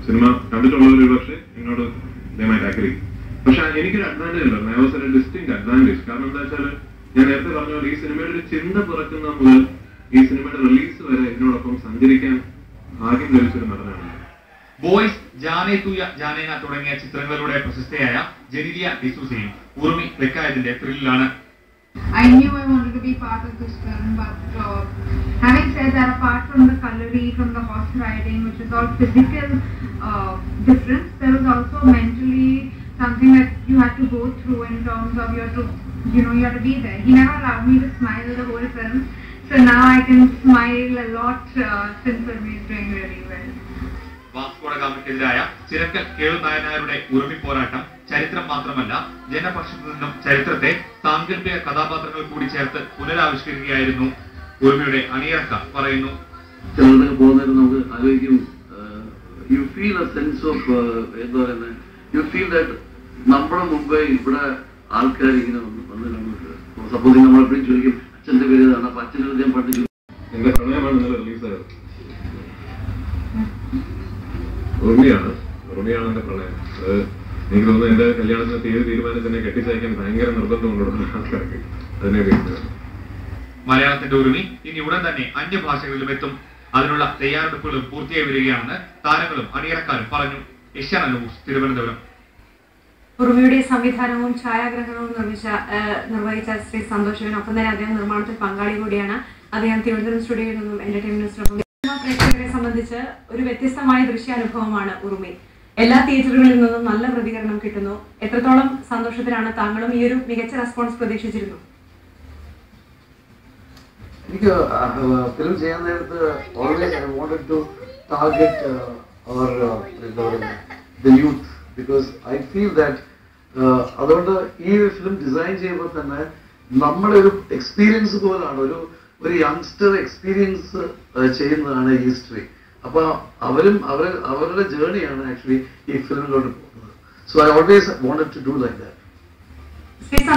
Cinema കണ്ടിട്ടുള്ളവർ പക്ഷേ എന്നോട് agri. പക്ഷെ എനിക്കൊരു അഡ്വാൻറ്റേജ് ഉണ്ടായിരുന്നു. I was A distinct advantage. കാരണം എന്താ വെച്ചാൽ ഞാൻ നേരത്തെ പറഞ്ഞ പോലെ ഈ സിനിമയുടെ ഒരു ചിന്ത പിറക്കുന്ന മുതൽ ഈ സിനിമയുടെ റിലീസ് വരെ ഇതിനോടൊപ്പം സഞ്ചരിക്കാൻ ഭാഗ്യം ലഭിച്ചൊരു നടനാണ്. ബോയ്സ്, ജാനേ തുയ ജാനേന തുടങ്ങിയ ചിത്രങ്ങളിലൂടെ പ്രശസ്തയായ Genelia ഡിസൂസയും ഉർമി ക്ലിക്കായതിന്റെ ത്രില്ലിലാണ്. I knew I wanted to be part of this film, but having said that, apart from the colory, from the horse riding, which is all physical difference, there was also mentally something that you had to go through in terms of you had to be there. He never allowed me to smile the whole film, so now I can smile a lot since Urmi is doing really well. വാസ്കോഡഗാമയ്ക്കെതിരായ Chirakkal കേളുനായനാരുടെ ഉറുമി പോരാട്ടം ചരിത്രം മാത്രമല്ല, ജനപക്ഷത്തു നിന്നും ചരിത്രത്തെ സാങ്കല്പിക കഥാപാത്രങ്ങൾ കൂടി ചേർത്ത് പുനരാവിഷ്കരിക്കുകയായിരുന്നു ഉറുമിയുടെ അണിയറക്കാർ പറയുന്നു. ചിലർക്ക് പോകുന്നതിന് നമുക്ക് ആലോചിക്കും, you feel A sense of എന്താ പറയുന്നത്, യു ഫീൽ ദാറ്റ് നമ്മുടെ മുമ്പേ ഇവിടെ ആൾക്കാർ ഇങ്ങനെ വന്ന് നമുക്ക് സപ്പോസിങ് നമ്മളെപ്പോഴും ചോദിക്കും അച്ഛന്റെ പേര് ഇതാണ്, അപ്പൊ അച്ഛൻ്റെ ഹൃദയം പഠിച്ചു. എന്റെ പ്രണയമാണ് ഇന്നലെ റിലീസായത്. ഉറുമിയാണ് എന്റെ പ്രണയം. അത് എനിക്ക് തോന്നുന്നു എന്റെ കല്യാണത്തിന് തീരുമാനം തന്നെ കെട്ടിച്ചയക്കാൻ ഭയങ്കര നിർബന്ധം കൊണ്ടുള്ള ആൾക്കാർക്ക് അതിനെ കേൾക്കുന്നത്. മലയാളത്തിന്റെ ഉറുമി ഇനി ഉടൻ തന്നെ അന്യഭാഷകളിലും എത്തും. അതിനുള്ള തയ്യാറെടുപ്പുകളും പൂർത്തിയായി വരികയാണെന്ന് താരങ്ങളും അണിയറക്കാരും പറഞ്ഞു. ഏഷ്യാനെറ്റ് ന്യൂസ്, തിരുവനന്തപുരം. ഉറുമിയുടെ സംവിധാനവും ഛായാഗ്രഹണവും നിർവഹിച്ച ശ്രീ സന്തോഷിനും ഒപ്പം തന്നെ അദ്ദേഹം നിർമ്മാണത്തിൽ പങ്കാളി കൂടിയാണ്. അദ്ദേഹം തിരുവനന്തപുരം സ്റ്റുഡിയോയിൽ നിന്നും എന്റർടൈൻമെന്റ്സിനൊപ്പം. പ്രേക്ഷകരെ സംബന്ധിച്ച് ഒരു വ്യത്യസ്തമായ ദൃശ്യാനുഭവമാണ് ഉറുമി. എല്ലാ തിയേറ്ററുകളിൽ നിന്നും നല്ല പ്രതികരണം കിട്ടുന്നു. എത്രത്തോളം സന്തോഷത്തിലാണ് താങ്കളും ഈ ഒരു മികച്ച റെസ്പോൺസ് പ്രതീക്ഷിച്ചിരുന്നു? എനിക്ക് ഫിലിം ചെയ്യാൻ നേരത്ത് always I wanted to target അവർ the youth, because I feel that അതുകൊണ്ട് ഈ ഫിലിം ഡിസൈൻ ചെയ്യുമ്പോൾ തന്നെ നമ്മുടെ ഒരു എക്സ്പീരിയൻസ് പോലാണ്, ഒരു യങ്സ്റ്റർ എക്സ്പീരിയൻസ് ചെയ്യുന്നതാണ് ഈ ഹിസ്റ്ററി. അപ്പൊ അവരുടെ ജേർണിയാണ് ആക്ച്വലി ഈ ഫിലിമിലോട്ട് പോകുന്നത്. So I always wanted to do like that.